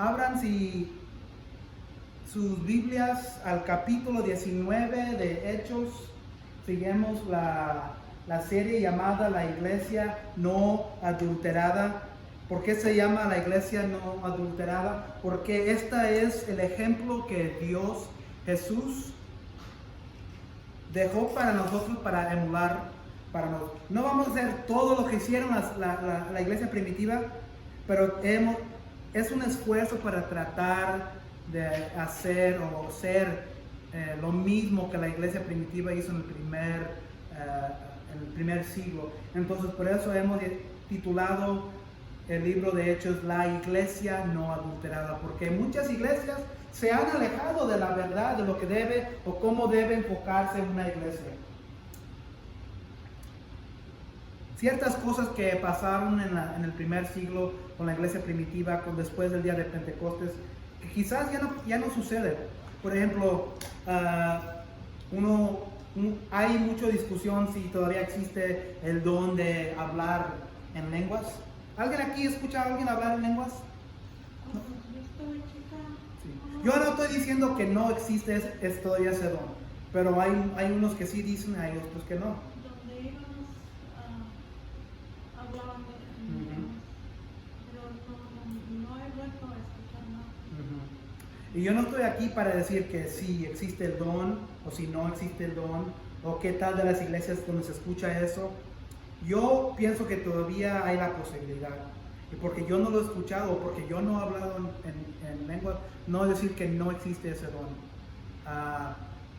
abran sus Biblias al capítulo 19 de Hechos. Seguimos la serie llamada La Iglesia No Adulterada. ¿Por qué se llama la iglesia no adulterada? Porque este es el ejemplo que Dios, Jesús, dejó para nosotros para emular para nosotros. No vamos a hacer todo lo que hicieron la iglesia primitiva, pero es un esfuerzo para tratar de hacer o ser lo mismo que la iglesia primitiva hizo en el primer siglo. Entonces, por eso hemos titulado el libro de Hechos La Iglesia No Adulterada, porque muchas iglesias se han alejado de la verdad, de lo que debe o cómo debe enfocarse en una iglesia. Ciertas cosas que pasaron en el primer siglo con la iglesia primitiva, después del día de Pentecostés, que quizás ya no sucede. Por ejemplo, hay mucha discusión si todavía existe el don de hablar en lenguas. ¿Alguien aquí escucha a alguien hablar en lenguas? ¿No? Sí. Yo no estoy diciendo que no existe todavía ese don, pero hay unos que sí dicen, hay otros que no. Donde ellos hablaban pero no he vuelto a escuchar nada. Y yo no estoy aquí para decir que sí existe el don o si no existe el don, o qué tal de las iglesias donde se escucha eso. Yo pienso que todavía hay la posibilidad, y porque yo no lo he escuchado o porque yo no he hablado en lengua, no es decir que no existe ese don.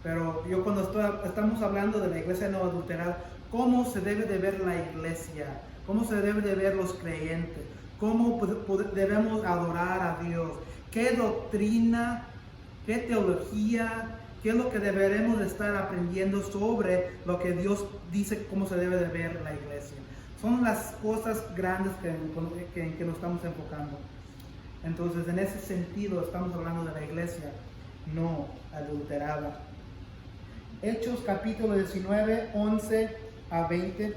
Pero yo cuando estamos hablando de la iglesia no adulterada, ¿cómo se debe de ver la iglesia? ¿Cómo se debe de ver los creyentes? ¿Cómo debemos adorar a Dios? ¿Qué doctrina, qué teología, qué es lo que deberemos de estar aprendiendo sobre lo que Dios dice, cómo se debe de ver la iglesia? Son las cosas grandes en que nos estamos enfocando. Entonces, en ese sentido, estamos hablando de la iglesia no adulterada. Hechos capítulo 19, 11 a 20.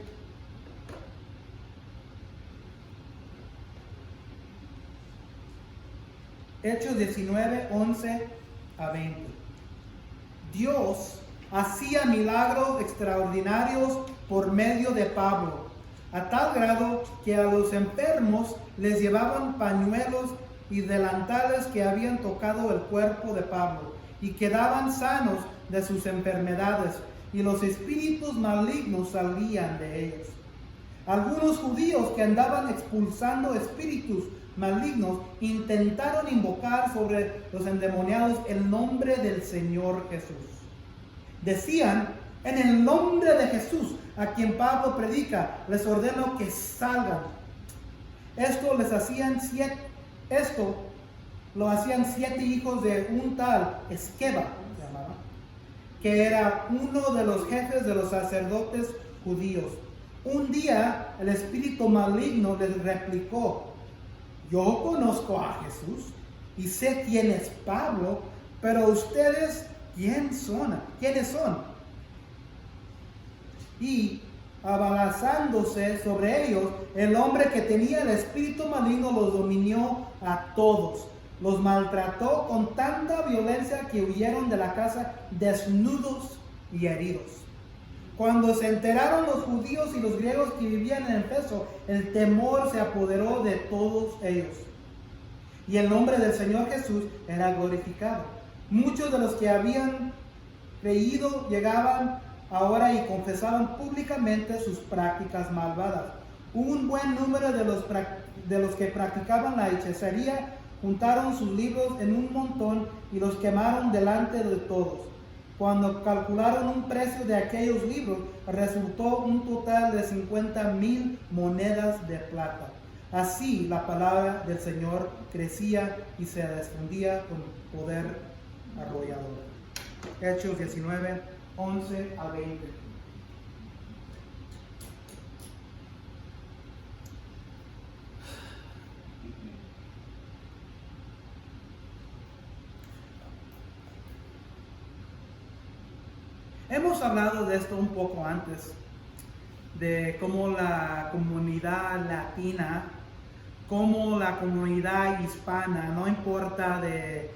Hechos 19, 11 a 20. Dios hacía milagros extraordinarios por medio de Pablo, a tal grado que a los enfermos les llevaban pañuelos y delantales que habían tocado el cuerpo de Pablo, y quedaban sanos de sus enfermedades, y los espíritus malignos salían de ellos. Algunos judíos que andaban expulsando espíritus malignos intentaron invocar sobre los endemoniados el nombre del Señor Jesús. Decían: en el nombre de Jesús, a quien Pablo predica, les ordeno que salgan. Esto lo hacían 7 hijos de un tal Esqueva, que era uno de los jefes de los sacerdotes judíos. Un día el espíritu maligno les replicó: yo conozco a Jesús y sé quién es Pablo, pero ustedes, ¿quiénes son? Y abalanzándose sobre ellos, el hombre que tenía el espíritu maligno los dominó a todos. Los maltrató con tanta violencia que huyeron de la casa desnudos y heridos. Cuando se enteraron los judíos y los griegos que vivían en Éfeso, el temor se apoderó de todos ellos, y el nombre del Señor Jesús era glorificado. Muchos de los que habían creído llegaban ahora y confesaban públicamente sus prácticas malvadas. Un buen número de los que practicaban la hechicería juntaron sus libros en un montón y los quemaron delante de todos. Cuando calcularon un precio de aquellos libros, resultó un total de 50,000 monedas de plata. Así la palabra del Señor crecía y se difundía con poder arrollador. Hechos 19, 11 a 20. Hemos hablado de esto un poco antes, de cómo la comunidad latina como la comunidad hispana, no importa de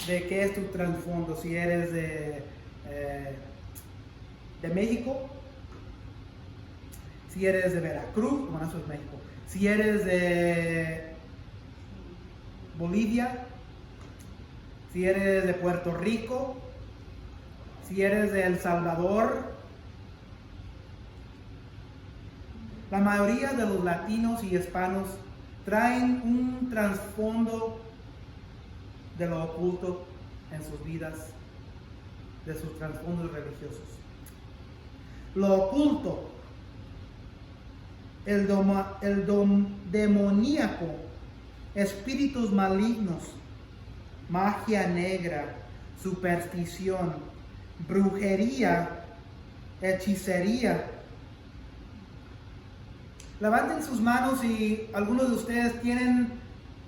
qué es tu trasfondo, si eres de México, si eres de Veracruz, bueno, eso es México, si eres de Bolivia, si eres de Puerto Rico, si eres de El Salvador, la mayoría de los latinos y hispanos traen un trasfondo de lo oculto en sus vidas, de sus trasfondos religiosos. Lo oculto, el demoníaco, espíritus malignos, magia negra, superstición, brujería, hechicería. Levanten sus manos si algunos de ustedes tienen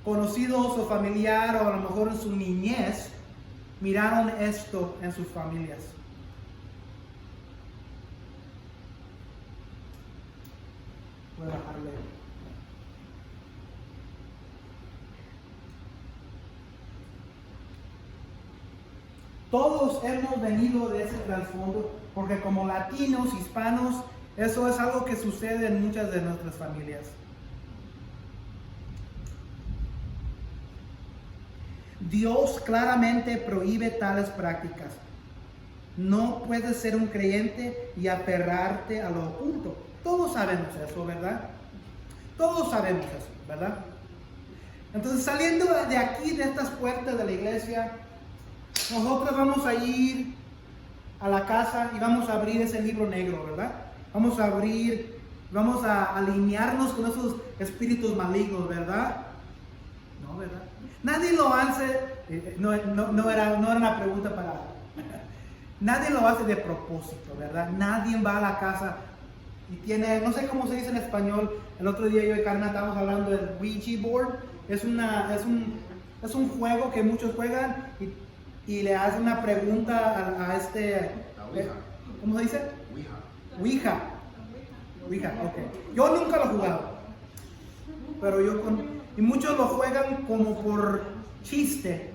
conocidos o familiar, o a lo mejor en su niñez miraron esto en sus familias. Voy a bajarle. Todos hemos venido de ese trasfondo, porque como latinos, hispanos, eso es algo que sucede en muchas de nuestras familias. Dios claramente prohíbe tales prácticas. No puedes ser un creyente y aferrarte a lo oculto. Todos sabemos eso, ¿verdad? Todos sabemos eso, ¿verdad? Entonces, saliendo de aquí, de estas puertas de la iglesia, nosotros vamos a ir a la casa y vamos a abrir ese libro negro, ¿verdad? Vamos a alinearnos con esos espíritus malignos, ¿verdad? No, ¿verdad? Nadie lo hace, no era una pregunta para... Nadie lo hace de propósito, ¿verdad? Nadie va a la casa y tiene, no sé cómo se dice en español, el otro día yo y Carmen estábamos hablando del Ouija board. Es un juego que muchos juegan y le hacen una pregunta a este... ¿Cómo se dice? Ouija, ok. Yo nunca lo he jugado, pero y muchos lo juegan como por chiste.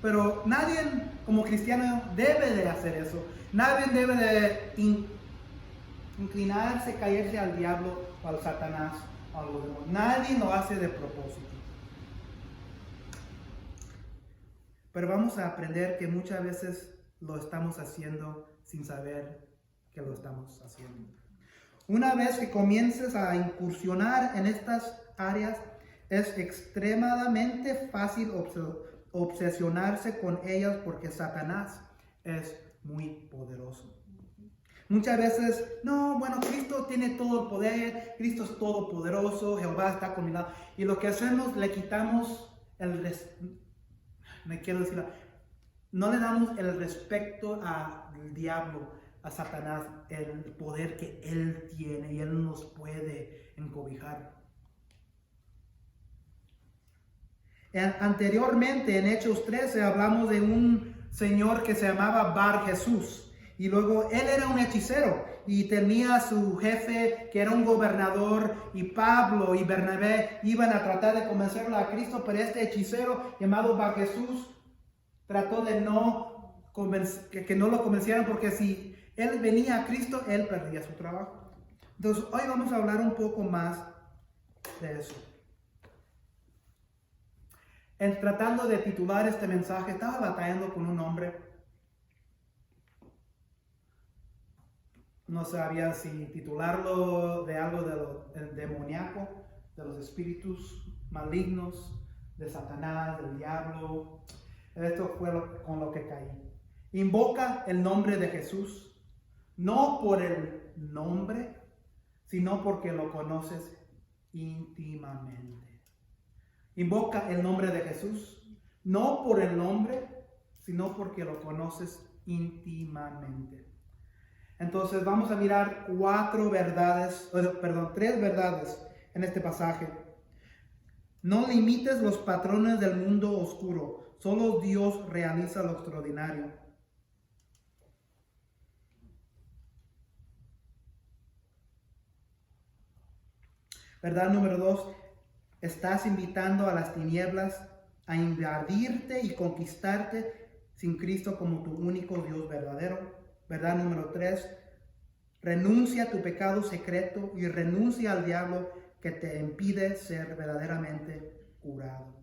Pero nadie como cristiano debe de hacer eso. Nadie debe de inclinarse, caerse al diablo o al Satanás o a los demonios. Nadie lo hace de propósito. Pero vamos a aprender que muchas veces lo estamos haciendo sin saber que lo estamos haciendo. Una vez que comiences a incursionar en estas áreas, es extremadamente fácil obsesionarse con ellas porque Satanás es muy poderoso. Muchas veces, no, bueno, Cristo tiene todo el poder, Cristo es todopoderoso, Jehová está con mi lado. Y lo que hacemos, le quitamos no le damos el respeto al diablo, a Satanás, el poder que él tiene y él nos puede encobijar. Anteriormente, en Hechos 13, hablamos de un señor que se llamaba Bar Jesús. Y luego él era un hechicero y tenía a su jefe que era un gobernador, y Pablo y Bernabé iban a tratar de convencerlo a Cristo, pero este hechicero llamado Bar Jesús trató de que no lo convencieran, porque si él venía a Cristo, él perdía su trabajo. Entonces hoy vamos a hablar un poco más de eso. Tratando de titular este mensaje, estaba batallando con un hombre. No sabía si titularlo de algo del demoníaco, de los espíritus malignos, de Satanás, del diablo. Esto fue con lo que caí. Invoca el nombre de Jesús, no por el nombre, sino porque lo conoces íntimamente. Invoca el nombre de Jesús, no por el nombre, sino porque lo conoces íntimamente. Entonces vamos a mirar tres verdades en este pasaje. No limites los patrones del mundo oscuro, solo Dios realiza lo extraordinario. Verdad número 2, estás invitando a las tinieblas a invadirte y conquistarte sin Cristo como tu único Dios verdadero. Verdad número 3, renuncia a tu pecado secreto y renuncia al diablo que te impide ser verdaderamente curado.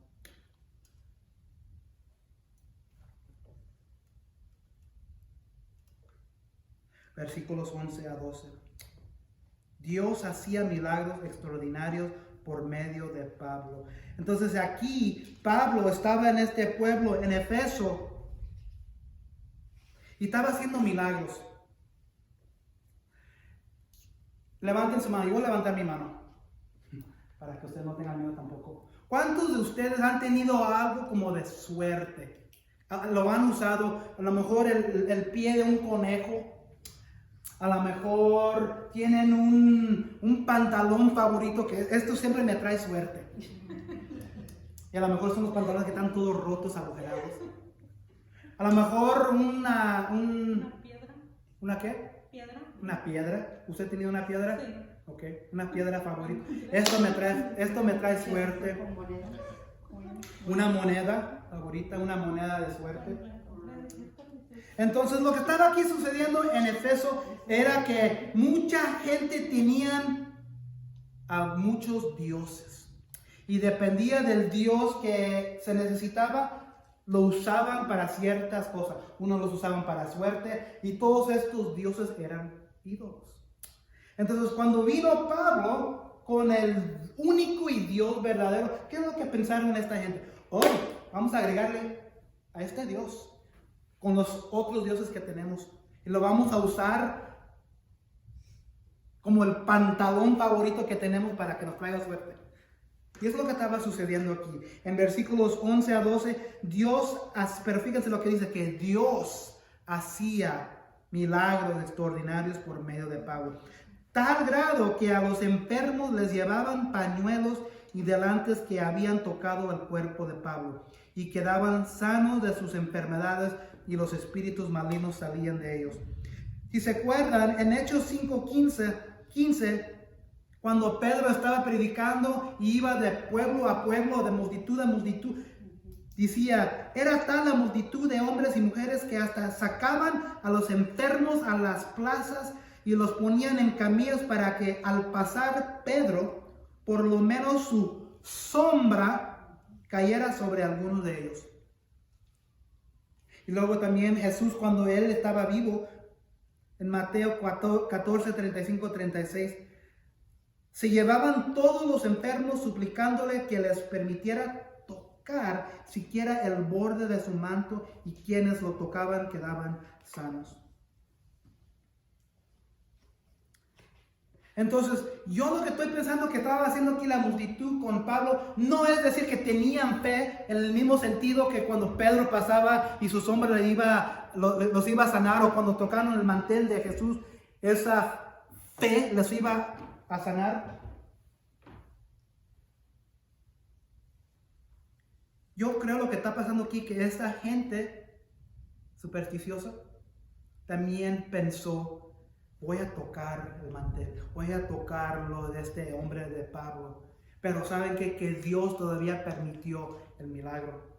Versículos 11 a 12. Dios hacía milagros extraordinarios por medio de Pablo. Entonces aquí Pablo estaba en este pueblo, en Efeso, y estaba haciendo milagros. Levanten su mano, yo voy a levantar mi mano, para que ustedes no tengan miedo tampoco. ¿Cuántos de ustedes han tenido algo como de suerte? Lo han usado, a lo mejor el pie de un conejo. A lo mejor tienen un pantalón favorito, que esto siempre me trae suerte. Y a lo mejor son los pantalones que están todos rotos, agujerados. A lo mejor una piedra. ¿Una qué? Piedra. Una piedra. ¿Usted ha tenido una piedra? Sí. Ok, una piedra favorita. Esto me trae suerte. Una moneda favorita, una moneda de suerte. Entonces lo que estaba aquí sucediendo en Efeso era que mucha gente tenían a muchos dioses y dependía del dios que se necesitaba, lo usaban para ciertas cosas. Unos los usaban para suerte y todos estos dioses eran ídolos. Entonces cuando vino Pablo con el único y Dios verdadero, ¿qué es lo que pensaron esta gente? Hoy vamos a agregarle a este Dios con los otros dioses que tenemos y lo vamos a usar como el pantalón favorito que tenemos para que nos traiga suerte. Y es lo que estaba sucediendo aquí. En versículos 11 a 12, pero fíjense lo que dice, que Dios hacía milagros extraordinarios por medio de Pablo. Tal grado que a los enfermos les llevaban pañuelos y delantes que habían tocado el cuerpo de Pablo y quedaban sanos de sus enfermedades y los espíritus malignos salían de ellos. Si se acuerdan, en Hechos 5:15, cuando Pedro estaba predicando y iba de pueblo a pueblo, de multitud a multitud, decía, era tal la multitud de hombres y mujeres que hasta sacaban a los enfermos a las plazas y los ponían en camillas para que al pasar Pedro, por lo menos su sombra cayera sobre algunos de ellos. Y luego también Jesús, cuando él estaba vivo, en Mateo 14, 35, 36, se llevaban todos los enfermos suplicándole que les permitiera tocar siquiera el borde de su manto, y quienes lo tocaban quedaban sanos. Entonces, yo lo que estoy pensando que estaba haciendo aquí la multitud con Pablo, no es decir que tenían fe en el mismo sentido que cuando Pedro pasaba y su sombra los iba a sanar, o cuando tocaron el mantel de Jesús, esa fe les iba a sanar. Yo creo lo que está pasando aquí, que esta gente supersticiosa también pensó, voy a tocar el mantel, voy a tocar lo de este hombre de Pablo. Pero ¿saben qué? Que Dios todavía permitió el milagro.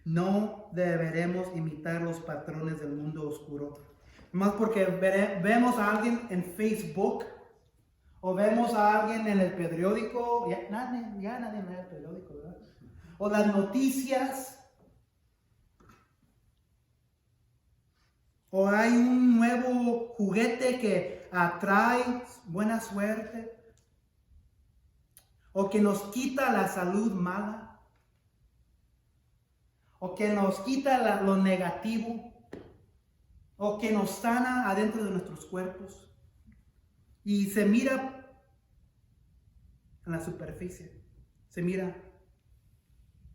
No deberemos imitar los patrones del mundo oscuro. Más porque vemos a alguien en Facebook o vemos a alguien en el periódico, ya nadie lee el periódico, ¿verdad? O las noticias. O hay un nuevo juguete que atrae buena suerte. O que nos quita la salud mala. O que nos quita lo negativo. O que nos sana adentro de nuestros cuerpos. Y se mira en la superficie. Se mira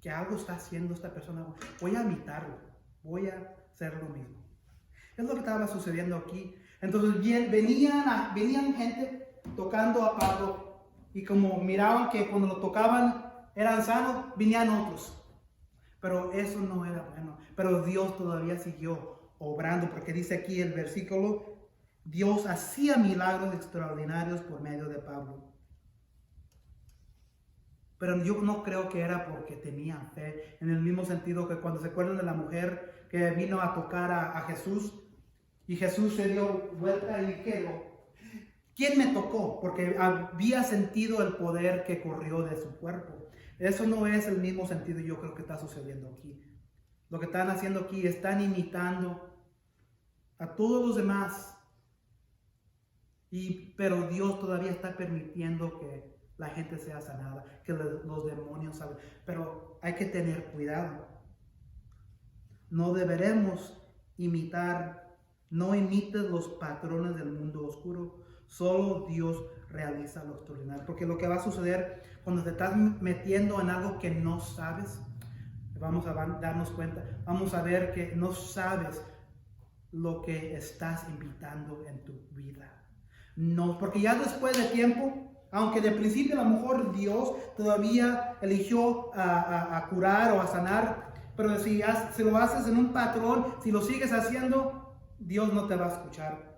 que algo está haciendo esta persona. Voy a imitarlo. Voy a hacer lo mismo. Es lo que estaba sucediendo aquí. Entonces venían gente tocando a Pablo, y como miraban que cuando lo tocaban eran sanos, venían otros. Pero eso no era bueno. Pero Dios todavía siguió obrando, porque dice aquí el versículo Dios hacía milagros extraordinarios por medio de Pablo. Pero yo no creo que era porque tenían fe, en el mismo sentido que cuando se acuerdan de la mujer que vino a tocar a Jesús, y Jesús se dio vuelta y quedó. ¿Quién me tocó? Porque había sentido el poder que corrió de su cuerpo. Eso no es el mismo sentido, yo creo que está sucediendo aquí. Lo que están haciendo aquí, están imitando a todos los demás. Pero Dios todavía está permitiendo que la gente sea sanada, que los demonios salgan. Pero hay que tener cuidado. No deberemos imitar, no imites los patrones del mundo oscuro. Solo Dios realiza lo extraordinario. Porque lo que va a suceder cuando te estás metiendo en algo que no sabes, vamos a darnos cuenta, vamos a ver que no sabes lo que estás invitando en tu vida. No, porque ya después de tiempo, aunque de principio a lo mejor Dios todavía eligió a curar o a sanar, pero si lo haces en un patrón, si lo sigues haciendo, Dios no te va a escuchar.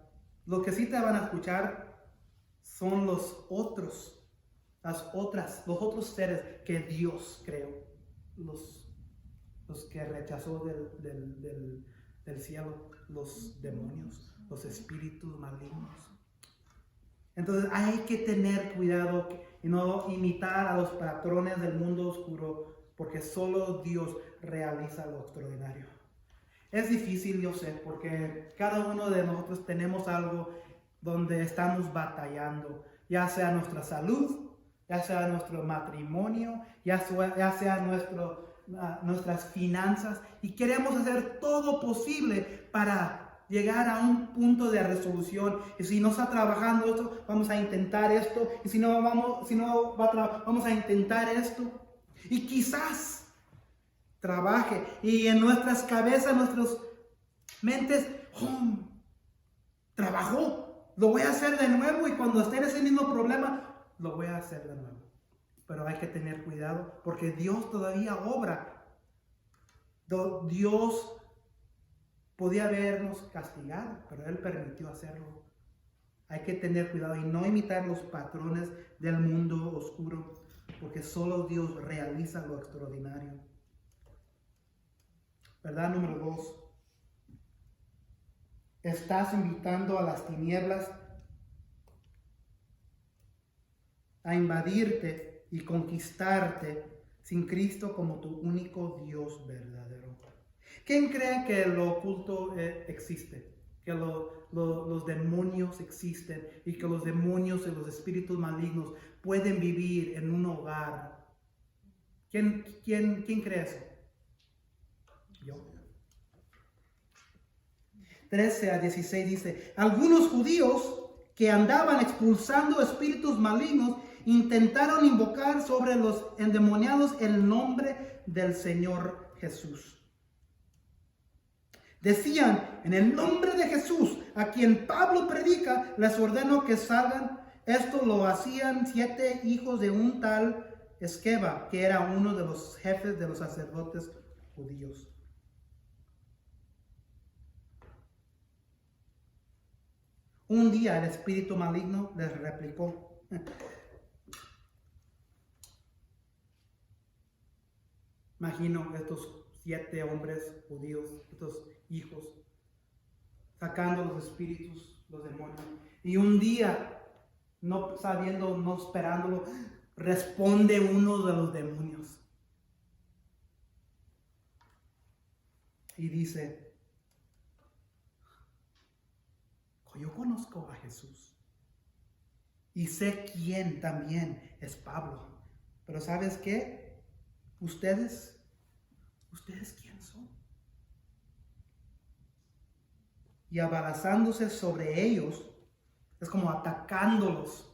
Los que sí te van a escuchar son los otros seres que Dios creó, los que rechazó del cielo, los demonios, los espíritus malignos. Entonces hay que tener cuidado y no imitar a los patrones del mundo oscuro, porque solo Dios realiza lo extraordinario. Es difícil, yo sé, porque cada uno de nosotros tenemos algo donde estamos batallando, ya sea nuestra salud, ya sea nuestro matrimonio, ya sea nuestras finanzas, y queremos hacer todo posible para llegar a un punto de resolución. Y si no está trabajando esto, vamos a intentar esto, y si no vamos a intentar esto, y quizás trabaje, y en nuestras cabezas, nuestras mentes, trabajó, lo voy a hacer de nuevo, y cuando esté en ese mismo problema, lo voy a hacer de nuevo. Pero hay que tener cuidado, porque Dios todavía obra. Dios podía habernos castigado, pero Él permitió hacerlo. Hay que tener cuidado y no imitar los patrones del mundo oscuro, porque solo Dios realiza lo extraordinario. ¿Verdad? Número 2. Estás invitando a las tinieblas a invadirte y conquistarte sin Cristo como tu único Dios verdadero. ¿Quién cree que lo oculto existe? Que los demonios existen y que los demonios y los espíritus malignos pueden vivir en un hogar. ¿Quién cree eso? Yo. 13-16 dice: algunos judíos que andaban expulsando espíritus malignos intentaron invocar sobre los endemoniados el nombre del Señor Jesús. Decían: en el nombre de Jesús, a quien Pablo predica, les ordeno que salgan. Esto lo hacían 7 hijos de un tal Esqueva, que era uno de los jefes de los sacerdotes judíos. Un día el espíritu maligno les replicó: imagino estos 7 hombres judíos, estos hijos, sacando los espíritus, los demonios. Y un día, no sabiendo, no esperándolo, responde uno de los demonios. Y dice: yo conozco a Jesús. Y sé quién también es Pablo. Pero ¿sabes qué? ¿Ustedes quién son? Y abalazándose sobre ellos, es como atacándolos.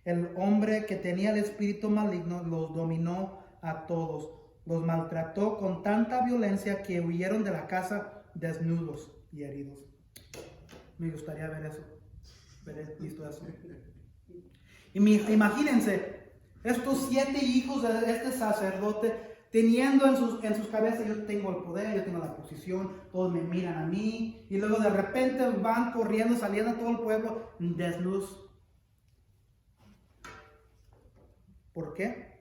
El hombre que tenía el espíritu maligno los dominó a todos. Los maltrató con tanta violencia que huyeron de la casa desnudos y heridos. Me gustaría ver eso, haber visto eso. Y imagínense, estos 7 hijos de este sacerdote teniendo en sus cabezas, yo tengo el poder, yo tengo la posición, todos me miran a mí, y luego de repente van corriendo, saliendo todo el pueblo desnudos. ¿Por qué?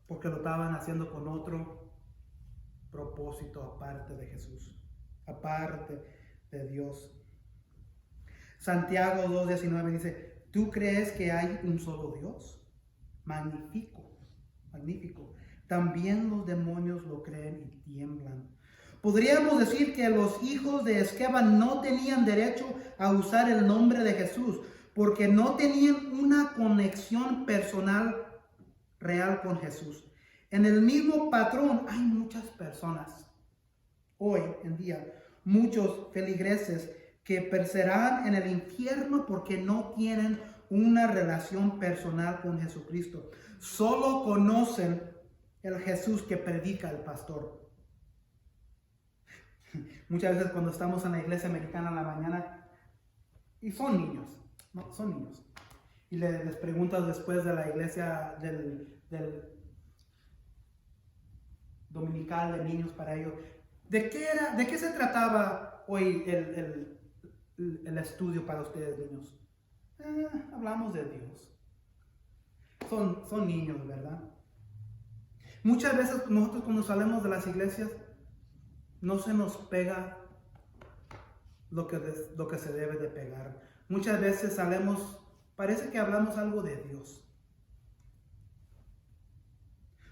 Porque lo estaban haciendo con otro propósito aparte de Jesús, aparte de Dios. Santiago 2:19 dice, ¿tú crees que hay un solo Dios? Magnífico, magnífico. También los demonios lo creen y tiemblan. Podríamos decir que los hijos de Esqueva no tenían derecho a usar el nombre de Jesús, porque no tenían una conexión personal real con Jesús. En el mismo patrón hay muchas personas hoy en día, muchos feligreses que perecerán en el infierno porque no tienen una relación personal con Jesucristo. Solo conocen el Jesús que predica el pastor. Muchas veces cuando estamos en la iglesia americana en la mañana, y son niños, no, son niños, y les preguntas después de la iglesia del dominical de niños para ellos, ¿de qué se trataba hoy el estudio para ustedes, niños? Hablamos de Dios. Son niños, ¿verdad? Muchas veces nosotros cuando salimos de las iglesias no se nos pega lo que se debe de pegar. Muchas veces salimos, parece que hablamos algo de Dios.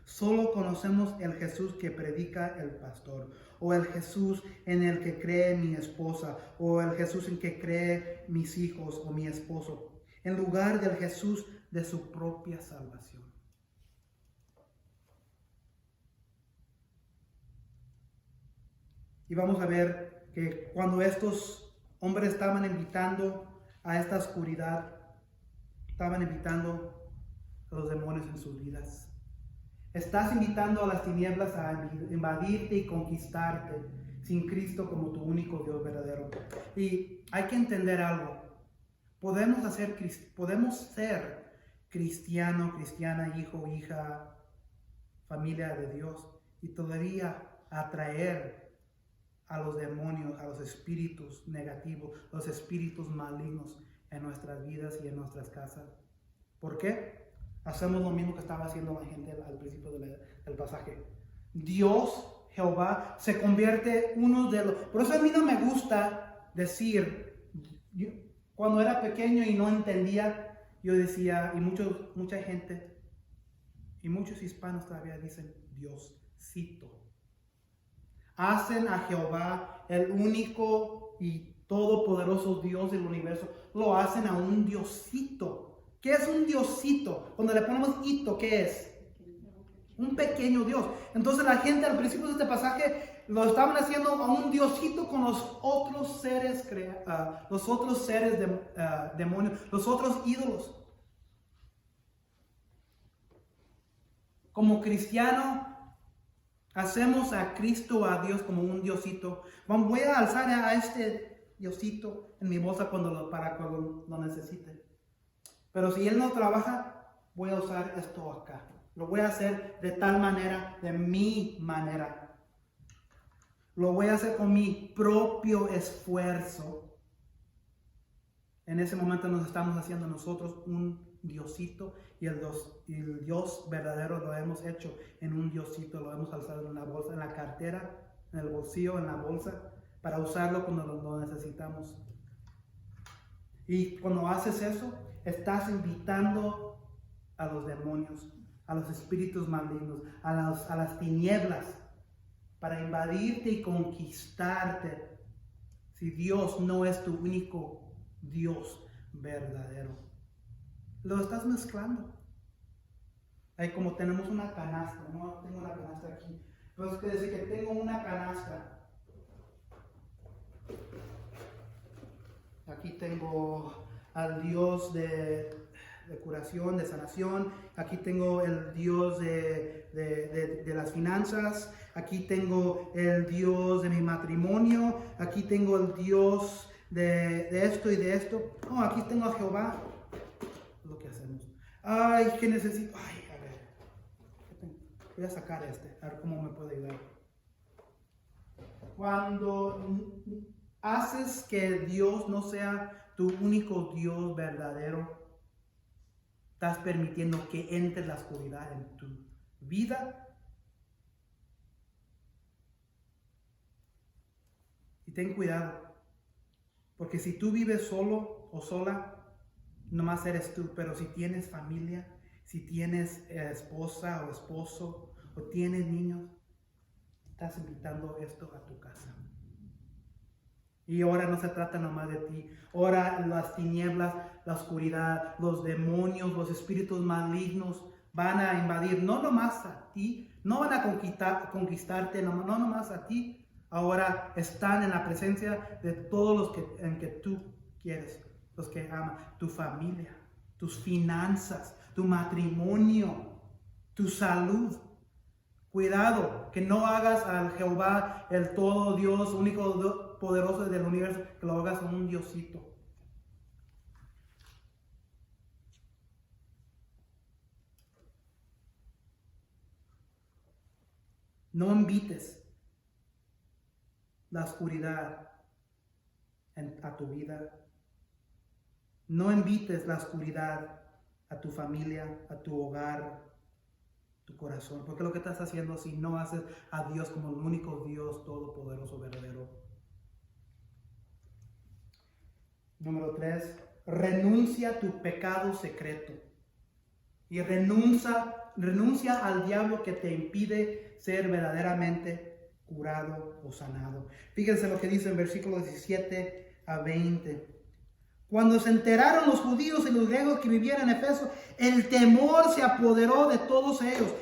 Solo conocemos el Jesús que predica el pastor, o el Jesús en el que cree mi esposa, o el Jesús en que cree mis hijos o mi esposo, en lugar del Jesús de su propia salvación. Y vamos a ver que cuando estos hombres estaban invitando a esta oscuridad, estaban invitando a los demonios en sus vidas. Estás invitando a las tinieblas a invadirte y conquistarte sin Cristo como tu único Dios verdadero. Y hay que entender algo. Podemos ser cristiano, cristiana, hijo, hija, familia de Dios y todavía atraer a los demonios, a los espíritus negativos, los espíritus malignos en nuestras vidas y en nuestras casas. ¿Por qué? Hacemos lo mismo que estaba haciendo la gente al principio del pasaje. Dios, Jehová, se convierte uno de los... Por eso a mí no me gusta decir, cuando era pequeño y no entendía, yo decía, y mucha gente, y muchos hispanos todavía dicen, Diosito. Hacen a Jehová, el único y todopoderoso Dios del universo, lo hacen a un Diosito. ¿Qué es un Diosito? Cuando le ponemos hito, ¿qué es? Un pequeño Dios. Entonces la gente al principio de este pasaje lo estaban haciendo a un Diosito con los otros seres, demonios, los otros ídolos. Como cristiano, hacemos a Cristo, a Dios, como un Diosito. Voy a alzar a este Diosito en mi bolsa para cuando lo necesite. Pero si Él no trabaja, voy a usar esto acá. Lo voy a hacer de tal manera, de mi manera. Lo voy a hacer con mi propio esfuerzo. En ese momento nos estamos haciendo nosotros un Diosito y el Dios verdadero lo hemos hecho en un Diosito. Lo hemos alzado en la bolsa, en la cartera, en el bolsillo, en la bolsa, para usarlo cuando lo necesitamos. Y cuando haces eso, estás invitando a los demonios, a los espíritus malignos, a las tinieblas, para invadirte y conquistarte. Si Dios no es tu único Dios verdadero, lo estás mezclando. Ahí como tenemos una canasta, no tengo la canasta aquí, pero es que decir que tengo una canasta. Aquí tengo al Dios de curación, de sanación. Aquí tengo el Dios de las finanzas. Aquí tengo el Dios de mi matrimonio. Aquí tengo el Dios de esto y de esto. No, aquí tengo a Jehová. Es lo que hacemos. Ay, ¿qué necesito? Ay, a ver. ¿Qué tengo? Voy a sacar a ver cómo me puede ayudar. Cuando haces que Dios no sea tu único Dios verdadero, estás permitiendo que entre la oscuridad en tu vida. Y ten cuidado, porque si tú vives solo o sola, nomás eres tú, pero si tienes familia, si tienes esposa o esposo, o tienes niños, estás invitando esto a tu casa. Y ahora no se trata nomás de ti. Ahora las tinieblas, la oscuridad, los demonios, los espíritus malignos van a invadir no nomás a ti, no van a conquistarte, no nomás a ti. Ahora están en la presencia de todos los en que tú quieres, los que aman, tu familia, tus finanzas, tu matrimonio, tu salud. Cuidado, que no hagas al Jehová, el todo Dios, único poderoso del universo, que lo hagas un diosito. No invites la oscuridad a tu vida. No invites la oscuridad a tu familia, a tu hogar, tu corazón. Porque lo que estás haciendo si no haces a Dios como el único Dios todopoderoso, verdadero. Número 3, renuncia a tu pecado secreto. Y renuncia al diablo que te impide ser verdaderamente curado o sanado. Fíjense lo que dice en versículos 17 a 20. Cuando se enteraron los judíos y los griegos que vivían en Efeso, el temor se apoderó de todos ellos.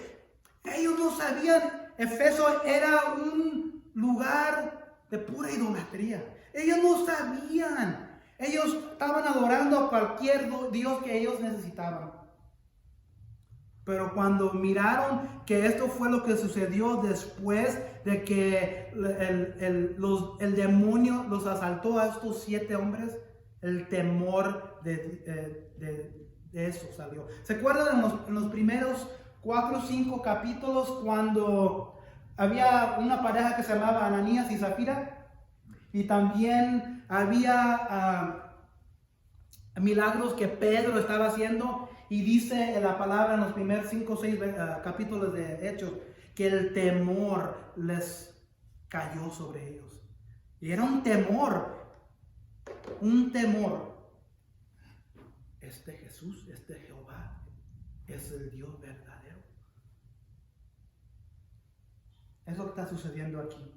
Ellos no sabían, Efeso era un lugar de pura idolatría. Ellos no sabían. Ellos estaban adorando a cualquier dios que ellos necesitaban. Pero cuando miraron que esto fue lo que sucedió después de que el demonio los asaltó a estos 7 hombres, el temor de eso salió. ¿Se acuerdan en los primeros 4 o 5 capítulos cuando había una pareja que se llamaba Ananías y Zafira? Y también había milagros que Pedro estaba haciendo. Y dice en la palabra en los primeros 5 o 6 capítulos de Hechos que el temor les cayó sobre ellos. Y era un temor. Este Jesús, este Jehová, es el Dios verdadero. Es lo que está sucediendo aquí.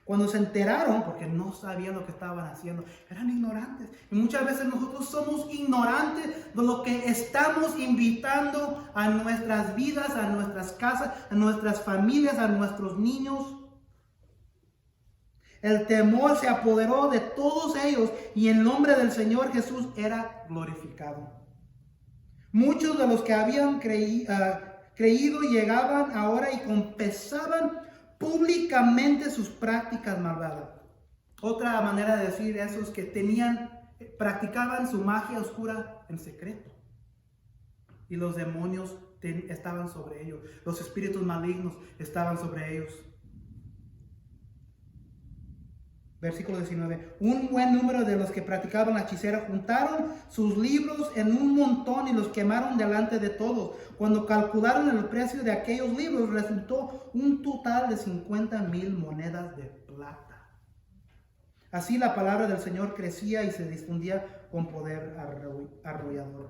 Cuando se enteraron, porque no sabían lo que estaban haciendo, eran ignorantes. Y muchas veces nosotros somos ignorantes de lo que estamos invitando a nuestras vidas, a nuestras casas, a nuestras familias, a nuestros niños. El temor se apoderó de todos ellos y el nombre del Señor Jesús era glorificado. Muchos de los que habían creído llegaban ahora y confesaban públicamente sus prácticas malvadas. Otra manera de decir eso es que practicaban su magia oscura en secreto. Y los demonios estaban sobre ellos. Los espíritus malignos estaban sobre ellos. Versículo 19. Un buen número de los que practicaban la hechicera juntaron sus libros en un montón y los quemaron delante de todos. Cuando calcularon el precio de aquellos libros, resultó un total de 50,000 monedas de plata. Así la palabra del Señor crecía y se difundía con poder arrollador.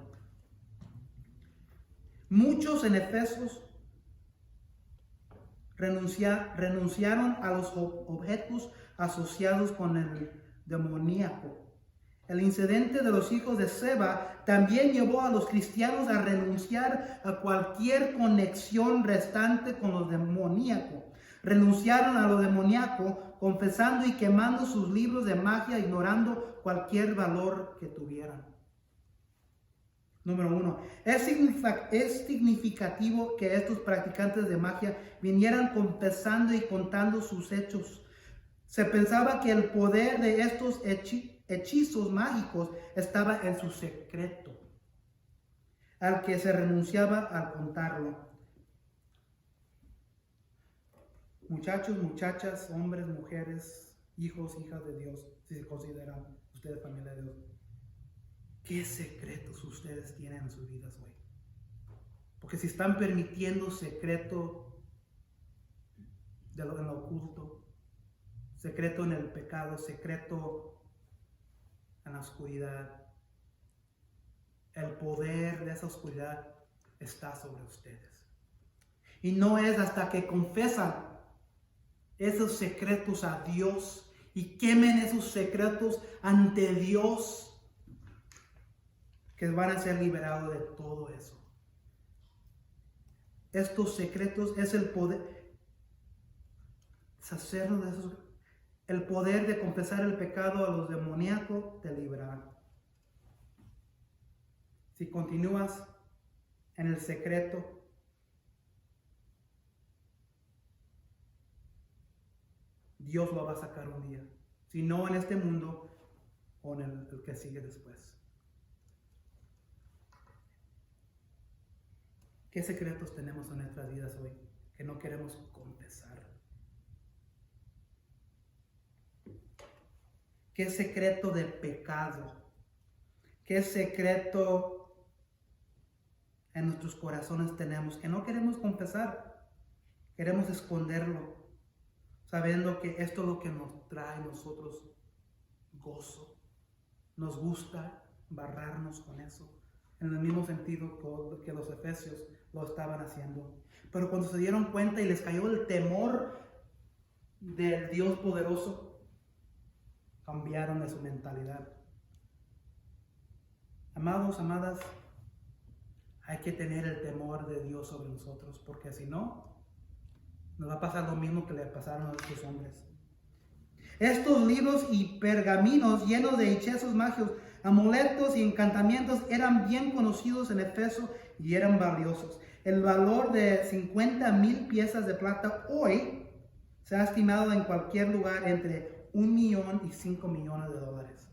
Muchos en Efesos renunciaron a los objetos asociados con el demoníaco. El incidente de los hijos de Seba también llevó a los cristianos a renunciar a cualquier conexión restante con lo demoníaco. Renunciaron a lo demoníaco, confesando y quemando sus libros de magia, ignorando cualquier valor que tuvieran. Número 1. Es significativo que estos practicantes de magia vinieran confesando y contando sus hechos. Se pensaba que el poder de estos hechizos mágicos estaba en su secreto. al que se renunciaba al contarlo. Muchachos, muchachas, hombres, mujeres, hijos, hijas de Dios, si se consideran ustedes familia de Dios, ¿qué secretos ustedes tienen en sus vidas hoy? Porque si están permitiendo secreto en lo oculto, secreto en el pecado, secreto en la oscuridad, el poder de esa oscuridad está sobre ustedes. Y no es hasta que confesan esos secretos a Dios y quemen esos secretos ante Dios que van a ser liberados de todo eso. Estos secretos es el poder, deshacernos de esos, el poder de confesar el pecado a los demoníacos te librará. Si continúas en el secreto, Dios lo va a sacar un día. Si no en este mundo o en el que sigue después. ¿Qué secretos tenemos en nuestras vidas hoy que no queremos confesar? ¿Qué secreto de pecado? ¿Qué secreto en nuestros corazones tenemos que no queremos confesar? Queremos esconderlo, sabiendo que esto es lo que nos trae a nosotros gozo. Nos gusta barrarnos con eso. En el mismo sentido que los efesios lo estaban haciendo. Pero cuando se dieron cuenta y les cayó el temor del Dios poderoso, cambiaron de su mentalidad. Amados, amadas, hay que tener el temor de Dios sobre nosotros, porque si no, nos va a pasar lo mismo que le pasaron a estos hombres. Estos libros y pergaminos llenos de hechizos mágicos, amuletos y encantamientos eran bien conocidos en Éfeso y eran valiosos. El valor de 50,000 piezas de plata hoy se ha estimado en cualquier lugar entre 1 millón y 5 millones de dólares.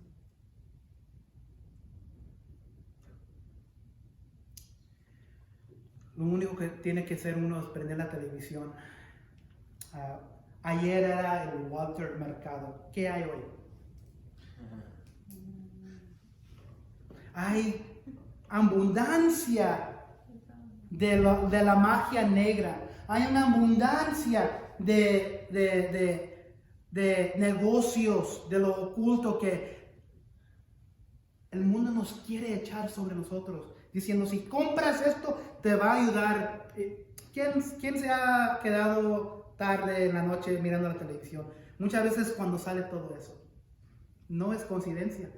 Lo único que tiene que hacer uno es prender la televisión. Ayer era el Walter Mercado. ¿Qué hay hoy? Hay abundancia de la magia negra. Hay una abundancia de negocios, de lo oculto que el mundo nos quiere echar sobre nosotros, diciendo, si compras esto, te va a ayudar. ¿Quién se ha quedado tarde en la noche mirando la televisión? Muchas veces cuando sale todo eso, no es coincidencia.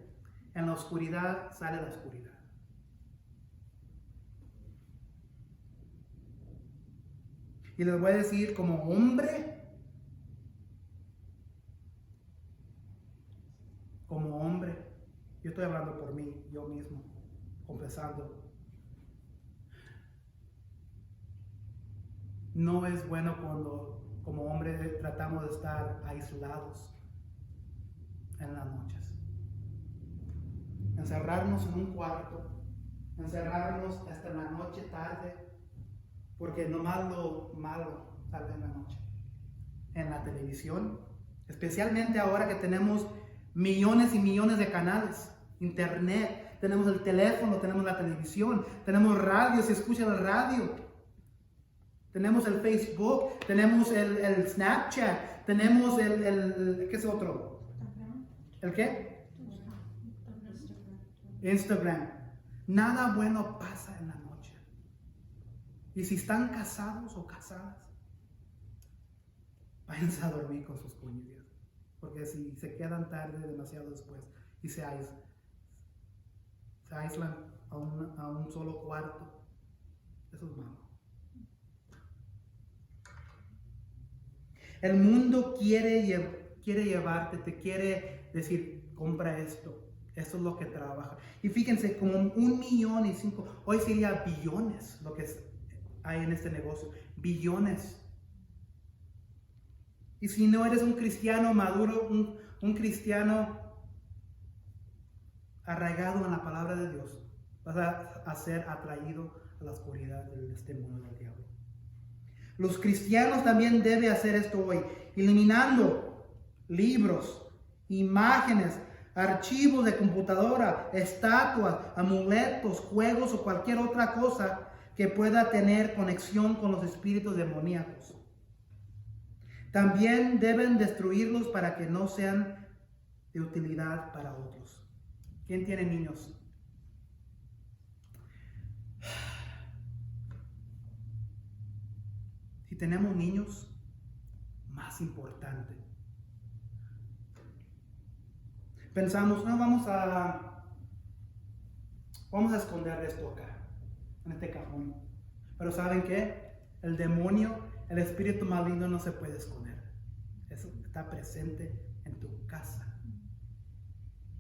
En la oscuridad sale la oscuridad. Y les voy a decir, como hombre, yo estoy hablando por mí, yo mismo, confesando. No es bueno cuando como hombre tratamos de estar aislados en las noches. Encerrarnos en un cuarto, encerrarnos hasta en la noche tarde, porque nomás lo malo sale en la noche. En la televisión, especialmente ahora que tenemos millones y millones de canales, internet, tenemos el teléfono, tenemos la televisión, tenemos radio, se escucha el radio, tenemos el Facebook, tenemos el Snapchat, tenemos ¿qué es otro? ¿El qué? Instagram. Nada bueno pasa en la noche. Y si están casados o casadas, váyanse a dormir con sus cónyuges. Porque si se quedan tarde demasiado después y se aíslan a un solo cuarto, eso es malo. El mundo quiere llevarte, te quiere decir, compra esto. Eso es lo que trabaja. Y fíjense, como 1 millón y 5, hoy sería billones lo que hay en este negocio. Billones. Y si no eres un cristiano maduro, un cristiano arraigado en la palabra de Dios, vas a ser atraído a la oscuridad de este mundo del diablo. Los cristianos también deben hacer esto hoy, eliminando libros, imágenes, archivos de computadora, estatuas, amuletos, juegos o cualquier otra cosa que pueda tener conexión con los espíritus demoníacos. También deben destruirlos para que no sean de utilidad para otros. ¿Quién tiene niños? Si tenemos niños, más importante. Pensamos, no, vamos a esconder esto acá, en este cajón. Pero ¿saben qué? El demonio, el espíritu maligno no se puede esconder. Eso está presente en tu casa.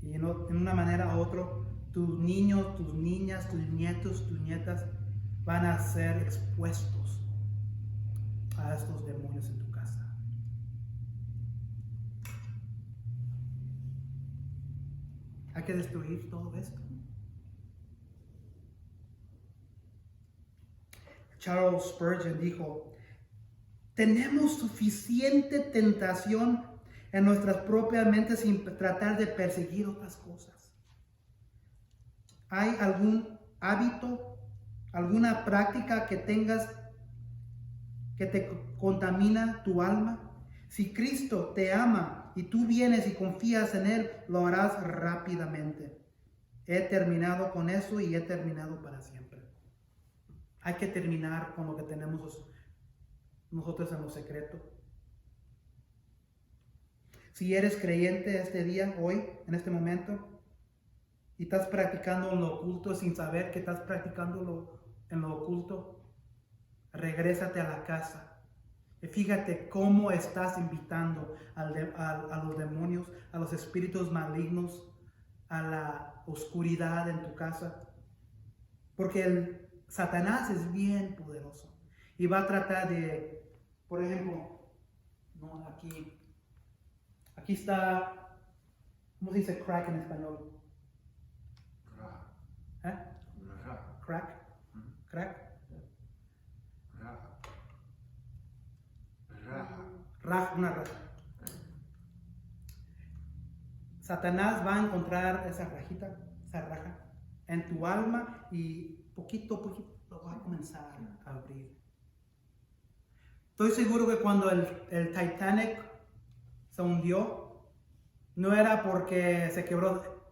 Y en una manera u otra, tus niños, tus niñas, tus nietos, tus nietas van a ser expuestos a estos demonios en tu casa. Hay que destruir todo esto. Charles Spurgeon dijo: tenemos suficiente tentación en nuestras propias mentes sin tratar de perseguir otras cosas. ¿Hay algún hábito, alguna práctica que tengas que te contamina tu alma? Si Cristo te ama y tú vienes y confías en Él, lo harás rápidamente. He terminado con eso y he terminado para siempre. Hay que terminar con lo que tenemos nosotros en lo secreto. Si eres creyente este día, hoy, en este momento, y estás practicando en lo oculto sin saber que estás practicando en lo oculto, regrésate a la casa. Y fíjate cómo estás invitando a los demonios, a los espíritus malignos, a la oscuridad en tu casa. Porque Satanás es bien poderoso y va a tratar de, por ejemplo, no, aquí está, ¿cómo se dice crack en español? Crack. Crack. Una raja. Satanás va a encontrar esa raja en tu alma y poquito a poquito lo va a comenzar a abrir. Estoy seguro que cuando el Titanic se hundió, no era porque se quebró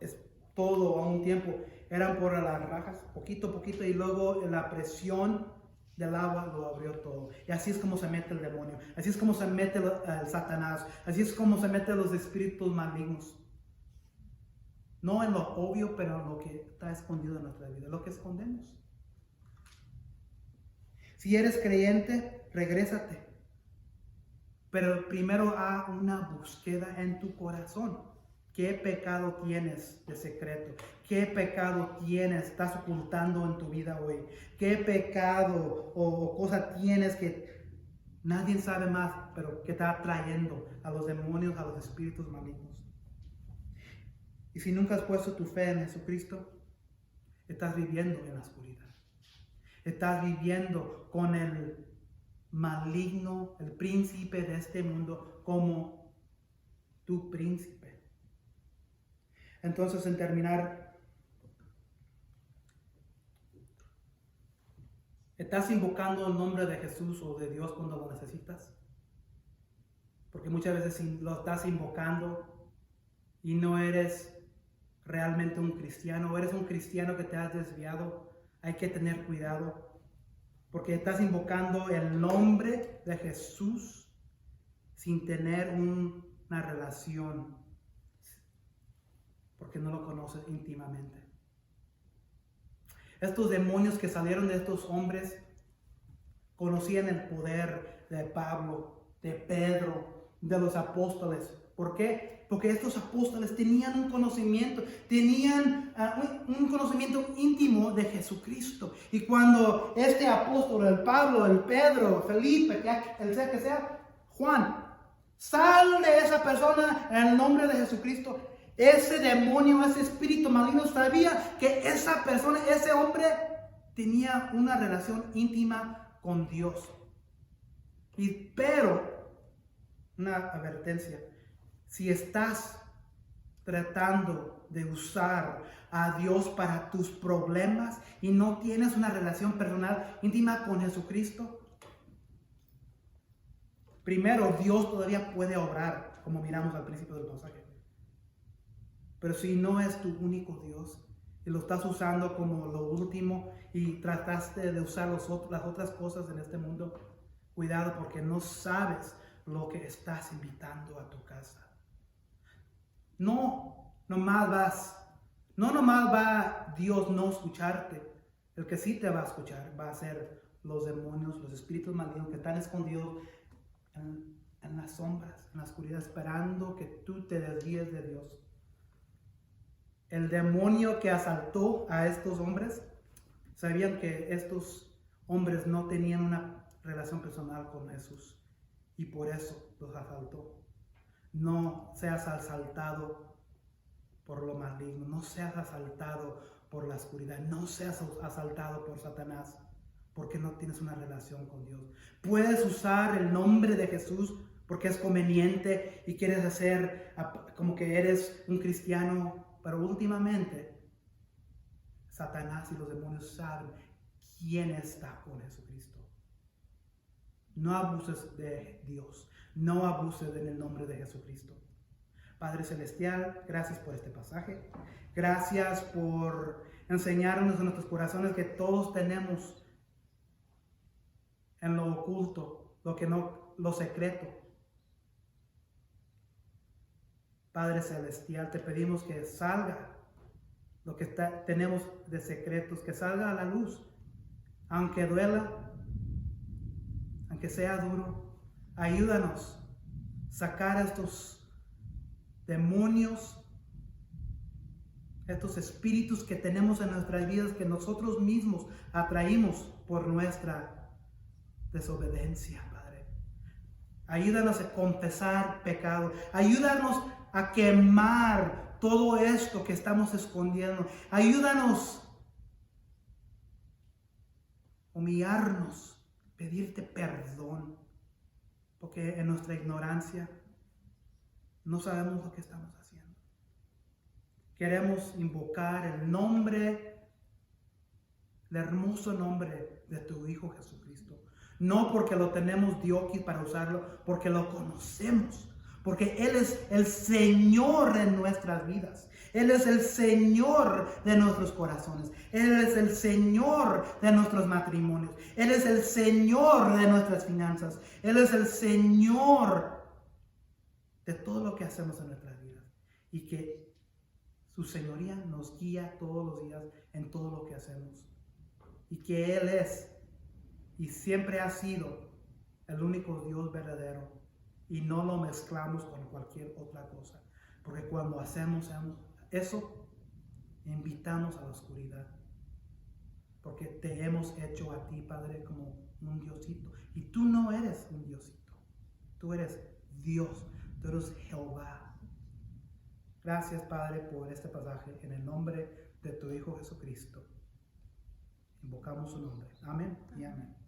todo a un tiempo, eran por las rajas, poquito a poquito, y luego la presión del agua lo abrió todo. Y así es como se mete el demonio, así es como se mete el Satanás, así es como se meten los espíritus malignos. No en lo obvio, pero en lo que está escondido en nuestra vida, lo que escondemos. Si eres creyente, regrésate. Pero primero haz una búsqueda en tu corazón. ¿Qué pecado tienes de secreto? ¿Qué pecado estás ocultando en tu vida hoy? ¿Qué pecado o cosa tienes que nadie sabe más, pero que está atrayendo a los demonios, a los espíritus malignos? Y si nunca has puesto tu fe en Jesucristo, estás viviendo en la oscuridad. Estás viviendo con el maligno, el príncipe de este mundo, como tu príncipe. Entonces, en terminar, ¿estás invocando el nombre de Jesús o de Dios cuando lo necesitas? Porque muchas veces lo estás invocando y no eres realmente un cristiano, o eres un cristiano que te has desviado. Hay que tener cuidado, porque estás invocando el nombre de Jesús sin tener una relación, porque no lo conoces íntimamente. Estos demonios que salieron de estos hombres conocían el poder de Pablo, de Pedro, de los apóstoles. ¿Por qué? Porque estos apóstoles tenían un conocimiento, un conocimiento íntimo de Jesucristo. Y cuando este apóstol, el Pablo, el Pedro, Felipe, el que sea, Juan, sale de esa persona en el nombre de Jesucristo, Ese demonio, ese espíritu maligno sabía que esa persona, ese hombre tenía una relación íntima con Dios. Pero, una advertencia, si estás tratando de usar a Dios para tus problemas y no tienes una relación personal íntima con Jesucristo, primero Dios todavía puede obrar, como miramos al principio del pasaje. Pero si no es tu único Dios y lo estás usando como lo último y trataste de usar las otras cosas en este mundo, cuidado, porque no sabes lo que estás invitando a tu casa. No nomás va Dios no escucharte. El que sí te va a escuchar va a ser los demonios, los espíritus malignos que están escondidos en las sombras, en la oscuridad, esperando que tú te desvíes de Dios. El demonio que asaltó a estos hombres, sabían que estos hombres no tenían una relación personal con Jesús y por eso los asaltó. No seas asaltado por lo maligno, no seas asaltado por la oscuridad, no seas asaltado por Satanás, porque no tienes una relación con Dios. Puedes usar el nombre de Jesús porque es conveniente y quieres hacer como que eres un cristiano, pero últimamente Satanás y los demonios saben quién está con Jesucristo. No abuses de Dios, no abuses en el nombre de Jesucristo. Padre Celestial, gracias por este pasaje. Gracias por enseñarnos en nuestros corazones que todos tenemos en lo oculto, lo secreto. Padre Celestial, te pedimos que salga lo que tenemos de secretos, que salga a la luz, aunque duela, aunque sea duro. Ayúdanos a sacar a estos demonios, estos espíritus que tenemos en nuestras vidas, que nosotros mismos atraímos por nuestra desobediencia, Padre. Ayúdanos a confesar pecado. Ayúdanos a quemar todo esto que estamos escondiendo. Ayúdanos a humillarnos, pedirte perdón, porque en nuestra ignorancia no sabemos lo que estamos haciendo. Queremos invocar el nombre, el hermoso nombre de tu Hijo Jesucristo. No porque lo tenemos Dios para usarlo, porque lo conocemos. Porque Él es el Señor de nuestras vidas. Él es el Señor de nuestros corazones. Él es el Señor de nuestros matrimonios. Él es el Señor de nuestras finanzas. Él es el Señor de todo lo que hacemos en nuestras vidas. Y que su señoría nos guía todos los días en todo lo que hacemos. Y que Él es y siempre ha sido el único Dios verdadero. Y no lo mezclamos con cualquier otra cosa. Porque cuando hacemos eso, invitamos a la oscuridad. Porque te hemos hecho a ti, Padre, como un Diosito. Y tú no eres un Diosito. Tú eres Dios. Tú eres Jehová. Gracias, Padre, por este pasaje. En el nombre de tu Hijo Jesucristo. Invocamos su nombre. Amén y amén.